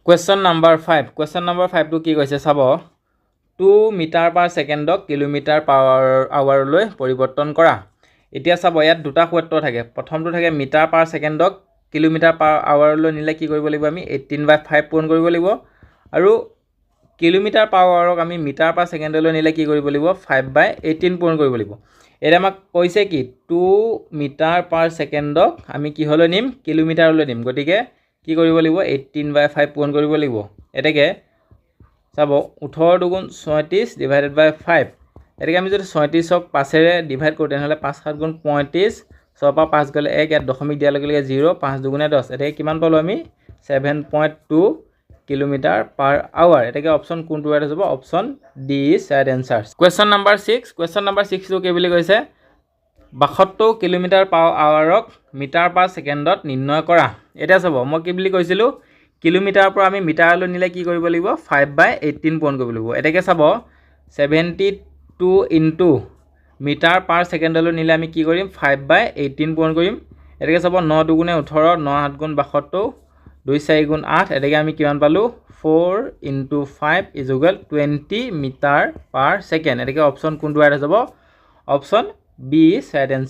Question number 5. Question number 5 to কি কৈছে চাব 2 মিটাৰ পাৰ ছেকেণ্ডক কিলোমিটাৰ পাৰ আৱাৰলৈ পৰিৱৰ্তন কৰা এতিয়া চাব ইয়াত দুটা সূত্ৰ থাকে প্ৰথমটো থাকে মিটাৰ পাৰ ছেকেণ্ডক কিলোমিটাৰ পাৰ আৱাৰলৈ নিলে কি কৰিব লাগিব আমি 18/5 পূৰণ কৰিব লাগিব আৰু কিলোমিটাৰ পাৰ আৱাৰক আমি মিটাৰ পাৰ ছেকেণ্ডলৈ নিলে কি কৰিব লাগিব 5/18 পূৰণ কৰিব লাগিব এটা আমাক কৈছে কি 2 মিটাৰ পাৰ ছেকেণ্ডক আমি কিহলৈ নিম কিলোমিটাৰলৈ নিম গতিকে কি কৰিব লাগিব 18/5 পূৰণ কৰিব লাগিব এটাকে চাব 18 দুগুণ 36 ডিভাইডেড বাই 5 এটাকে আমি যদি 36ক 5 ৰে ডিভাইড কৰো তেনেহলে 5 7 গুণ 35 6 পৰা 5 গলে 1 ইয়াত দশমিক দিয়া লগে লগে 0 5 দুগুণে 10 এটাকে কিমান পালো আমি 7.2 কিলোমিটাৰ পাৰ আৱাৰ এটাকে অপচন কোনটো ৰাইট হ'ব option D is right answer question number 6 question number 6 টো কি বুলি কৈছে 72 কিলোমিটাৰ পাৰ আৱাৰক মিটাৰ পাৰ ছেকেণ্ডত নিৰ্ণয় কৰা এটা চাব মই কি বুলি কৈছিলো কিলোমিটাৰ পৰা আমি মিটাৰলৈ নিলে কি কৰিব লাগিব 5/18 পূৰণ কৰিব লাগিব এটাকে চাব 72 ইনটু মিটাৰ পাৰ ছেকেণ্ডলৈ নিলে আমি কি কৰিম 5/18 পূৰণ কৰিম এটাকে চাব 9 দুগুণে 18 9 7 গুণ 72 2 4 গুণ 8 এটাকে আমি কিমান পালো 4 into 5 is equal 20 metre per second এটাকে অপচন কোনটো ৰাইট হ'ব option B is right answer